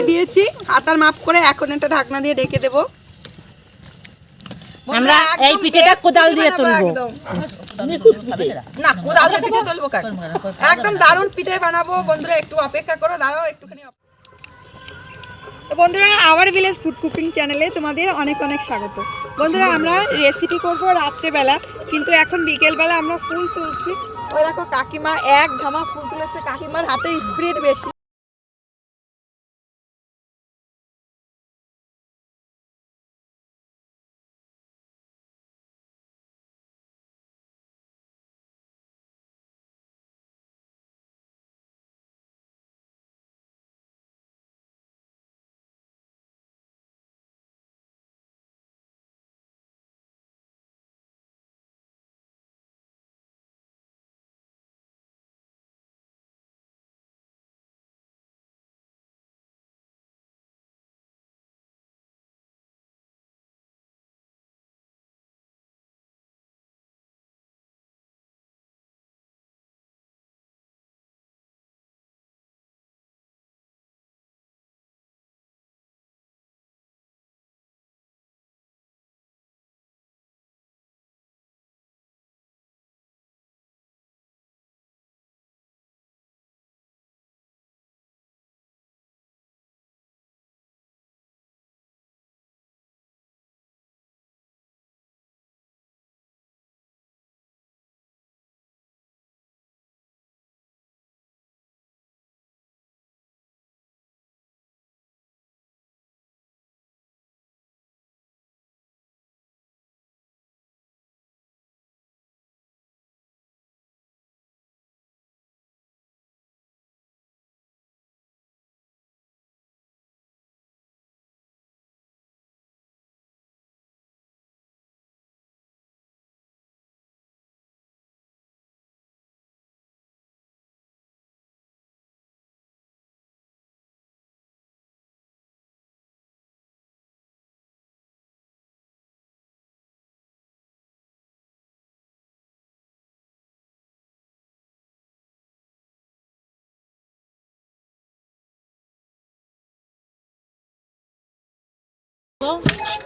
দিয়ে দিয়েছি হাতার মাপ করে। এখন এটা ঢাকনা দিয়ে ঢেকে দেব। আমরা এই পিঠেটা কোদাল দিয়ে তুলবো। না কোদাল দিয়ে পিঠে তুলবো কার, একদম দারুণ পিঠে বানাবো বন্ধুরা। একটু অপেক্ষা করো, দাঁড়াও একটুখানি। তো বন্ধুরা আওয়ার ভিলেজ ফুড কুকিং চ্যানেলে তোমাদের অনেক অনেক স্বাগত। বন্ধুরা আমরা রেসিপি করবো রাত্রেবেলা, কিন্তু এখন বিকেলবেলা আমরা ফুল তুলছি। ওই দেখো কাকিমা এক ধামা ফুল তুলেছে, কাকিমার হাতে স্পিড বেশি।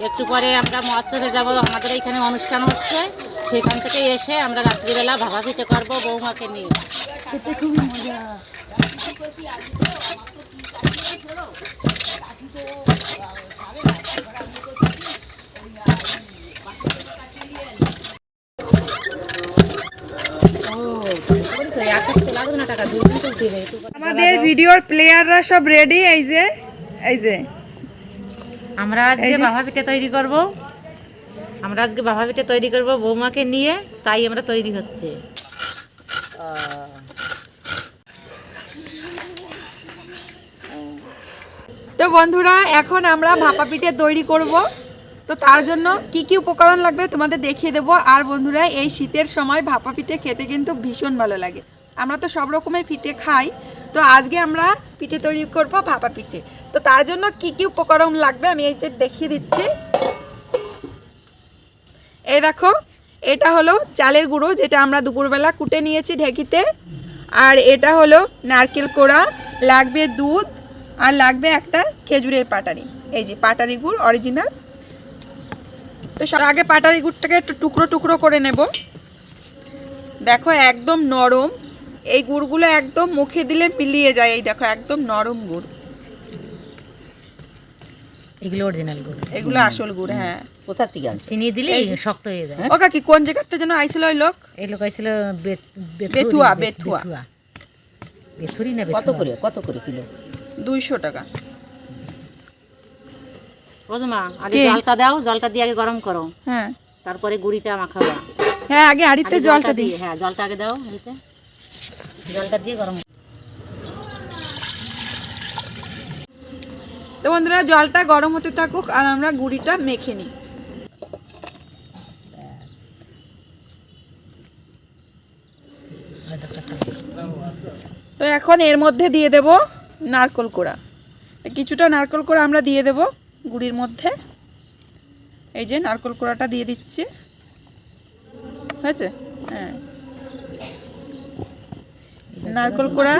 একটু পরে আমরা মহোৎসবে যাব, আমাদের এখানে অনুষ্ঠান হচ্ছে। সেখান থেকে এসে আমরা রাত্রিবেলা ভাপা পিঠে করবো বৌমাকে নিয়ে। খেতে খুবই মজা। আমাদের ভিডিওর প্লেয়াররা সব রেডি। এই যে এই যে আমরা আজকে ভাপা পিঠে তৈরি করব। আমরা আজকে ভাপা পিঠে তৈরি করব বৌমাকে নিয়ে, তাই আমরা তৈরি হচ্ছে। তো বন্ধুরা এখন আমরা ভাপা পিঠে তৈরি করব। তো তার জন্য কি কি উপকরণ লাগবে তোমাদের দেখিয়ে দেবো। আর বন্ধুরা এই শীতের সময় ভাপা পিঠে খেতে কিন্তু ভীষণ ভালো লাগে। আমরা তো সব রকমের পিঠে খাই, তো আজকে আমরা পিঠে তৈরি করব ভাপা পিঠে। তো তার জন্য কি কি উপকরণ লাগবে আমি এই যে দেখিয়ে দিচ্ছি। এই দেখো, এটা হলো চালের গুঁড়ো, যেটা আমরা দুপুরবেলা কুটে নিয়েছি ঢেকিতে। আর এটা হলো নারকেল কোড়া, লাগবে দুধ, আর লাগবে একটা খেজুরের পাটারি। এই যে পাটারি গুড় অরিজিনাল। তো আগে পাটারি গুড়টাকে একটু টুকরো টুকরো করে নেব। দেখো একদম নরম, এই গুড়গুলো একদম মুখে দিলে মিলিয়ে যায়। এই দেখো একদম নরম গুড়, এগুলো অরিজিনাল গুড়, এগুলো আসল গুড়। হ্যাঁ, কোথা থেকে আনছে? চিনি দিলে শক্ত হয়ে যায়। ও কাকি কোন জায়গাতে যেন আইছিল ওই লোক? এই লোক আইছিল বেথুয়া। বেথুয়া বেথুরি না? কত করে কিলো? 200 টাকা। ওজমা আগে জলটা দাও, জলটা দিয়ে আগে গরম করো। হ্যাঁ, তারপরে গুড়িটা মাখাবা। হ্যাঁ আগে হাঁড়িতে জলটা দিই। হ্যাঁ জলটা আগে দাও, হাঁড়িতে জলটা দিয়ে গরম। তো বন্ধুরা জলটা গরম হতে থাকুক আর আমরা গুড়িটা মেখে নিই। তো এখন এর মধ্যে দিয়ে দেব নারকেল কোড়া। কিছুটা নারকেল কোড়া আমরা দিয়ে দেব গুড়ির মধ্যে। এই যে নারকেল কোড়াটা দিয়ে দিচ্ছি, হয়েছে? হ্যাঁ, নারকেল কোড়া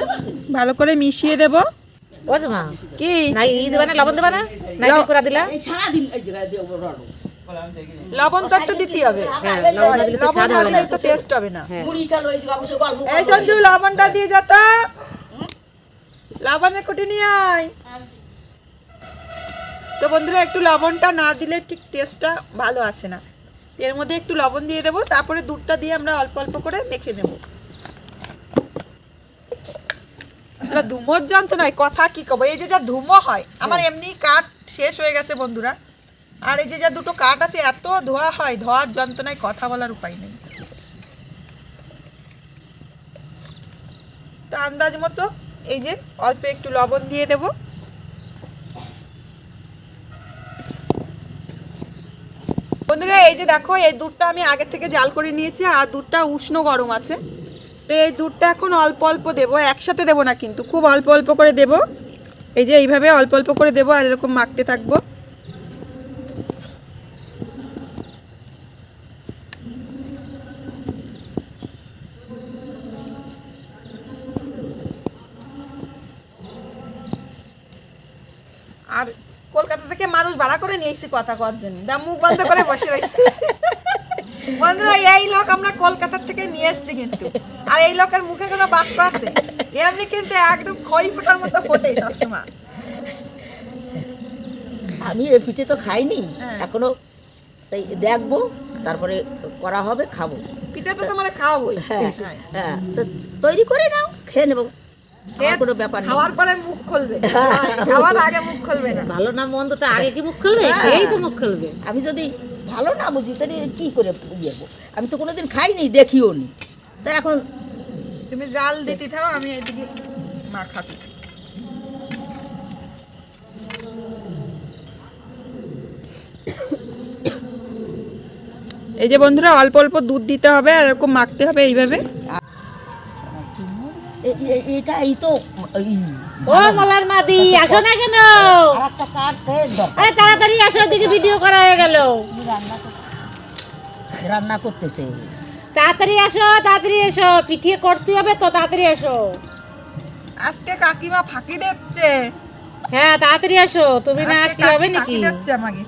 ভালো করে মিশিয়ে দেব। ওজে মা কি না ই দেবা না লবণ দেবা না নারকেল কোড়া দিলা লবণ তো একটু দিতে হবে, হ্যাঁ লবণ না দিলে তো লবণ স্বাদ না হবে দিলে না। তো টেস্ট হবে না। হ্যাঁ এই সঞ্জু লবণটা দিয়ে যা তো, লবণের কুটি নিয়ে আয়। তো বন্ধুরা একটু লবণটা না দিলে ঠিক টেস্টটা ভালো আসে না, এর মধ্যে একটু লবণ দিয়ে দেবো, তারপরে দুধটা দিয়ে আমরা অল্প অল্প করে মেখে নেব। ধুমোর যন্ত্রণায় কথা কি কব, এই যে যা ধুমো হয় আমার এমনি কাঠ শেষ হয়ে গেছে বন্ধুরা, আর এই যে যা দুটো কাঠ আছে এত ধোয়া হয়, ধোয়ার যন্ত্রণায় কথা বলার উপায় নেই। তো আন্দাজ মতো এই যে অল্প একটু লবণ দিয়ে দেব। বন্ধুরা এই যে দেখো এই দুধটা আমি আগে থেকে জাল করে নিয়েছি, আর দুধটা উষ্ণ গরম আছে। তো এই দুধটা এখন অল্প অল্প দেবো, একসাথে দেবো না কিন্তু, খুব অল্প অল্প করে দেব। এই যে এইভাবে অল্প অল্প করে দেবো, আর এরকম মাখতে থাকবো। আর কলকাতা থেকে মানুষ ভাড়া করে নিয়ে এসেছি কথা কওয়ার জন্য, দা মুখ বন্ধ করে বসে রয়েছে। বন্ধুরা এই লোক আমরা কলকাতা থেকে নিয়ে এসেছি কিন্তু, আর এই লোকের মুখে কোনো বাক্য আছে এমনি কিন্তু একদম খই ফোটার মতো ফোটে সবসময়। আমি এই পিঠে তো খাইনি এখনো, তাই দেখবো তারপরে করা হবে, খাবো। পিঠা তো তোমার খাওয়াবোই। হ্যাঁ হ্যাঁ, তো তৈরি করে নাও, খেয়ে নেবো, কোনো ব্যাপার নেই। খাওয়ার পরে মুখ খুলবে, খাওয়ার আগে মুখ খুলবে না। ভালো না মন্দ তো আগে কি মুখ খুলবে, এই তো মুখ খুলবে। আমি যদি ভালো না বুঝি তাহলে কী করে ইয়েবো, আমি তো কোনোদিন খাইনি, দেখিও নি। তা এখন তুমি জাল দিতে থাও, আমি এদিকে মাখাবো। এই যে বন্ধুরা অল্প অল্প দুধ দিতে হবে, আর এরকম মাখতে হবে এইভাবে। এটা এই তো ও মলার মাদি আসো না কেন, একটা কাঠ খেয়ে দাও। আরে তাড়াতাড়ি আসো, দিকে ভিডিও করা হয়ে গেল। রান্না করতেছে, তাড়াতাড়ি আসো, তাড়াতাড়ি এসো, পিঠে করতে হবে তো, তাড়াতাড়ি আসো। আজকে কাকিমা ফাঁকি দিচ্ছে। হ্যাঁ তাড়াতাড়ি আসো, তুমি না আসলে হবে নাকি? ফাঁকি দিচ্ছে আমাকে।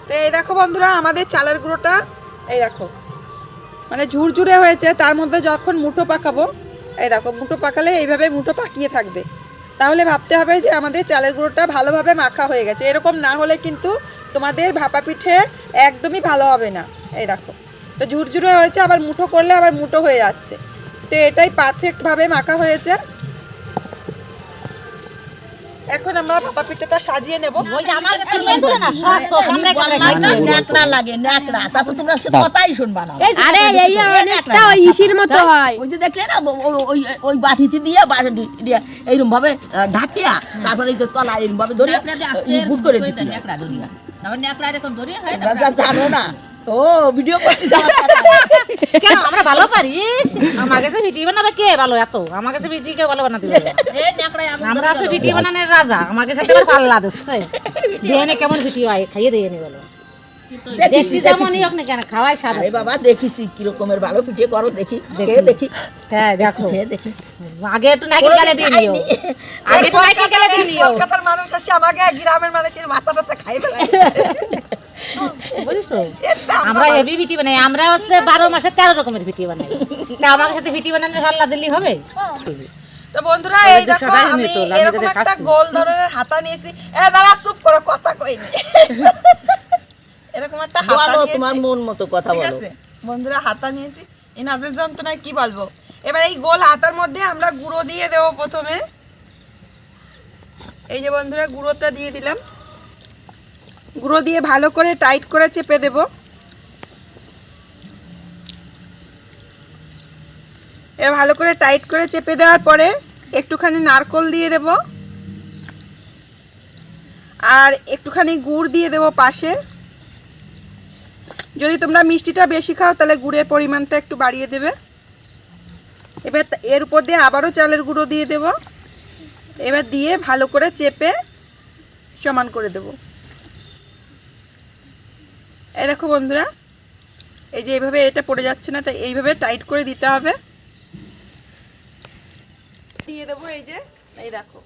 তো এই দেখো বন্ধুরা আমাদের চালের গুঁড়োটা এই দেখো মানে ঝুরঝুরে হয়েছে, তার মধ্যে যখন মুঠো পাকাবো, এই দেখো মুঠো পাকালে এইভাবে মুঠো পাকিয়ে থাকবে, তাহলে ভাবতে হবে যে আমাদের চালের গুঁড়োটা ভালোভাবে মাখা হয়ে গেছে। এরকম না হলে কিন্তু তোমাদের ভাপা পিঠে একদমই ভালো হবে না। এই দেখো তো ঝুরঝুরে হয়েছে, আবার মুঠো করলে আবার মুঠো হয়ে যাচ্ছে। তো এটাই পারফেক্টভাবে মাখা হয়েছে। এখন আমরা ভাপা পিঠাটা সাজিয়ে নেব। ওই যে আমার কাছে নিয়েছিল না সব তো কামড়ে কামড়ে খাইছে। ন্যাকড়া লাগে, ন্যাকড়া, তা তো তোমরা সে কথাই শুনবা না। আরে এই অনেকটা ওই ইসির মতো হয়। ওই যে দেখলে না ওই ওই বাটিতে দিয়ে দিয়ে এইরকম ভাবে ঢাকিয়া, তারপরে এই যে তলা এইরকম ভাবে ধরিয়া বুট করে দিতে ন্যাকড়া ধরিয়া, তারপর ন্যাকড়া এরকম ধরিয়া হয়। জানো না ও ভিডিও করতে যাওয়া কেন আমরা ভালো পারিস? আমার কাছে ভিডিও বানাবে কে ভালো এত? আমার কাছে ভিডিও কে ভালো বানাতে পারবে? এই ন্যাকড়ায় আমরা আছে ভিডিও বানানোর রাজা, আমাকে সাথে আবার পাল্লা দিচ্ছে। দেনে কেমন ভিডিও হয় খাইয়ে দিয়ে নি বলো। দেখি যেমনই হোক না কেন খাওয়াই স্বাদ। আরে বাবা দেখিছি কি রকমের ভালো পিঠে করো, দেখি দেখি দেখি। হ্যাঁ দেখো খেয়ে দেখি। আগে একটু নাকি গালে দিয়ে নিও, আগে একটু নাকি গালে দিয়ে নিও। কলকাতার মানুষ আসে আমাকে গ্রামের মানুষের মাথাটা খাই ফেলে। বুঝছো আমরা হেভি ভিটি বানাই, আমরা হচ্ছে 12 মাসে 13 রকমের ভিটি বানাই। তা আমার সাথে ভিটি বানানোর পাল্লা দিলেই হবে। তো বন্ধুরা এই দেখো আমি এরকম একটা গোল ধরনের হাতা নিয়েছি। এ দাঁড়া চুপ করো, কথা কইনি। এরকম একটা হাতা বলো, নিয়েছি, তোমার মন মতো কথা ঠিক বলো। আছে বন্ধুরা হাতা নিয়েছি। এনাদের যন্ত্রণায় কি বলবো। এবার এই গোল হাতার মধ্যে আমরা গুঁড়ো দিয়ে দেবো প্রথমে। এই যে বন্ধুরা গুঁড়োটা দিয়ে দিলাম, গুঁড়ো দিয়ে ভালো করে টাইট করে চেপে দেব। এবার ভালো করে টাইট করে চেপে দেওয়ার পরে একটুখানি নারকেল দিয়ে দেব, আর একটুখানি গুড় দিয়ে দেব পাশে। যদি তোমরা মিষ্টিটা বেশি খাও তাহলে গুড়ের পরিমাণটা একটু বাড়িয়ে দেবে। এবার এর উপর দিয়ে আবারও চালের গুঁড়ো দিয়ে দেব। এবার দিয়ে ভালো করে চেপে সমান করে দেব। এই দেখো বন্ধুরা এই যে এইভাবে এটা পড়ে যাচ্ছে না, তাই এইভাবে টাইট করে দিতে হবে। দিয়ে দেবো এই যে এই দেখো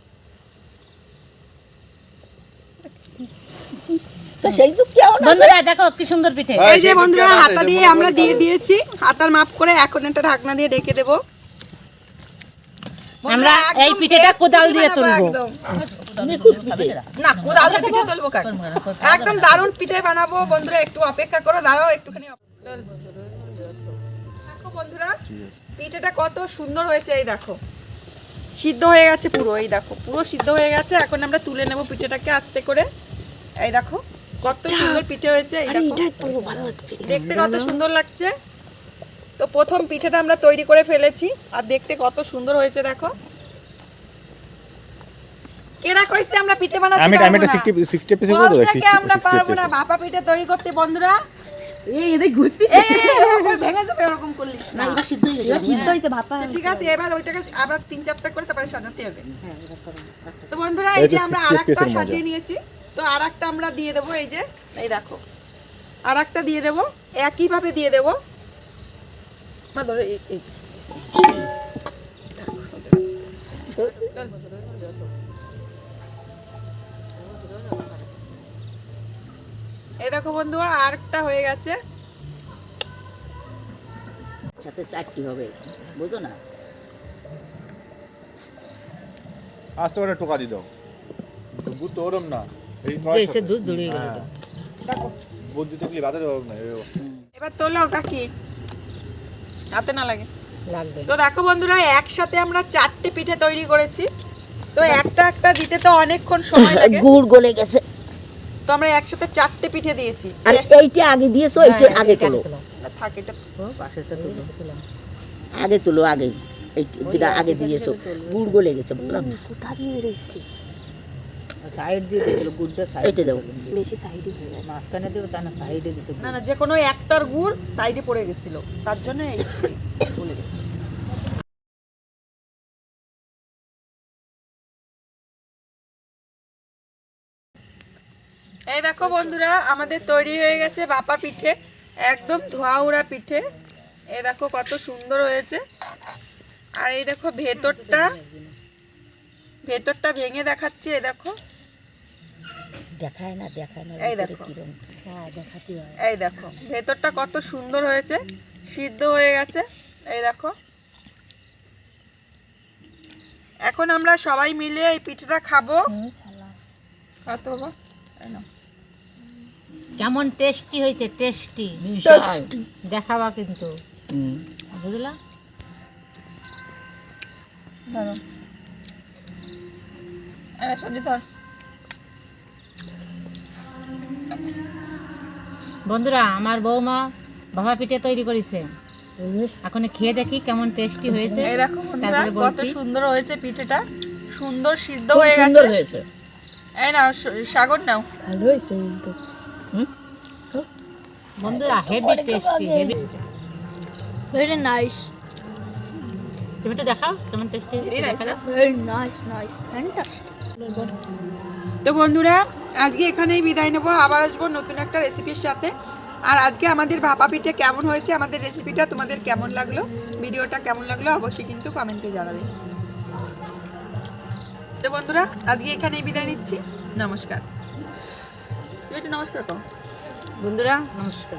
তো সেই যুগ কি এখন বন্ধুরা দেখো কি সুন্দর পিঠে। এই যে বন্ধুরা হাতা দিয়ে আমরা দিয়ে দিয়েছি, হাতার মাপ করে এখন একটা ঢাকনা দিয়ে ঢেকে দেবো। আমরা এই পিঠেটা কোদাল দিয়ে তুলবো। না কোদাল দিয়ে পিঠে তুলবো কেন, একদম দারুণ পিঠে বানাবো বন্ধুরা, একটু অপেক্ষা করো, দাঁড়াও একটুখানি। দেখো বন্ধুরা পিঠেটা কত সুন্দর হয়েছে, এই দেখো সিদ্ধ হয়ে গেছে পুরো, এই দেখো পুরো সিদ্ধ হয়ে গেছে। এখন আমরা তুলে নেব পিঠেটাকে আস্তে করে। এই দেখো কত সুন্দর পিঠে হয়েছে, এই দেখো দেখতে কত সুন্দর লাগছে। তো প্রথম পিঠেটা আমরা তৈরি করে ফেলেছি আর দেখতে কত সুন্দর হয়েছে দেখো। কেডা কইছে আমরা পিঠে বানাতে পারবো না? আমি এটা 60 পিসে করে দেব। 60 আমরা পারবো না ভাপা পিঠে তৈরি করতে বন্ধুরা। এই এদিকে ঘুরতেছে, এই ভেঙে যাবে এরকম করলিস না। এটা সিদ্ধ হয়ে গেছে, সিদ্ধ হইছে ভাপা। ঠিক আছে এবার ওইটাকে আবার 3-4টা করে তারপরে সাজাতে হবে। তো বন্ধুরা এই যে আমরা আরেকটা সাজিয়ে নিয়েছি, তো আরেকটা আমরা দিয়ে দেব। এই যে এই দেখো আরেকটা দিয়ে দেব, একই ভাবে দিয়ে দেব। মা ধরে এই এই দেখো বন্ধুরা আরেকটা হয়ে গেছে। সাথে চারটি হবে, বুঝো না? আস্তে করে টোকা দি দাও, বুঝ তো ওরম না। এই যে দুধ জড়িয়ে গেল তো দেখো বুদ্ধি তো কি বাদে হবে না। এবার তোলো কাকি, হাতে না লাগে লাগবে। তো দেখো বন্ধুরা একসাথে আমরা 4টে পিঠে তৈরি করেছি। তো একটা একটা দিতে তো অনেকক্ষণ সময় লাগে, গুড় গলে গেছে। তো আমরা একসাথে 4টে পিঠে দিয়েছি। আর এইটা আগে দিয়েছো, এইটা আগে তোলো। থাক এটা আগে তুলো, আগে এই যেটা আগে দিয়েছো গুড় গলে গেছে, বললাম কোথা দিয়ে রইছে। সাইড দিয়ে দিল গুড়টা, সাইডে দাও, বেশি সাইডে হয়ে গেছে, মাঝখানে দেব তা না, সাইডে দিতে। না না যে কোনো একটার গুড় সাইডে পড়ে গেছিল, তার জন্য এই বলে গেছে। এই দেখো বন্ধুরা আমাদের তৈরি হয়ে গেছে ভাপা পিঠে, একদম ধোয়া উড়া পিঠে। এই দেখো কত সুন্দর হয়েছে। আর এই দেখো ভেতরটা ভেঙে দেখাচ্ছে, এই দেখো দেখায় না, দেখায় না, এই দেখো হ্যাঁ দেখাতে হয়। এই দেখো ভেতরটা কত সুন্দর হয়েছে, সিদ্ধ হয়ে গেছে। এই দেখো এখন আমরা সবাই মিলে এই পিঠেটা খাবো। কত বাবা কেমন টেস্টি হয়েছে, টেস্টি দেখাবা কিন্তু, বুঝলা? বন্ধুরা আমার বৌমা ভাপা পিঠে তৈরি করেছে, এখন খেয়ে দেখি কেমন টেস্টি হয়েছে। এই দেখো বন্ধুরা তারপরে কত বলছি সুন্দর হয়েছে পিঠেটা, সুন্দর সিদ্ধ হয়ে গেছে। এই নাও সাগর নাও, ভালো হয়েছে কিন্তু। বন্ধুরা heavy tasty, heavy. Very nice. তুমি তো দেখাও কেমন টেস্টি হয়েছে। Very nice. Fantastic. তো বন্ধুরা আজকে এখানেই বিদায় নেবো, আবার আসবো নতুন একটা রেসিপির সাথে। আর আজকে আমাদের ভাপা পিঠে কেমন হয়েছে, আমাদের রেসিপিটা তোমাদের কেমন লাগলো, ভিডিওটা কেমন লাগলো অবশ্যই কিন্তু কমেন্টে জানাবে। তো বন্ধুরা আজকে এখানেই বিদায় নিচ্ছি, নমস্কার। তুমি একটু নমস্কার করো। বন্ধুরা নমস্কার।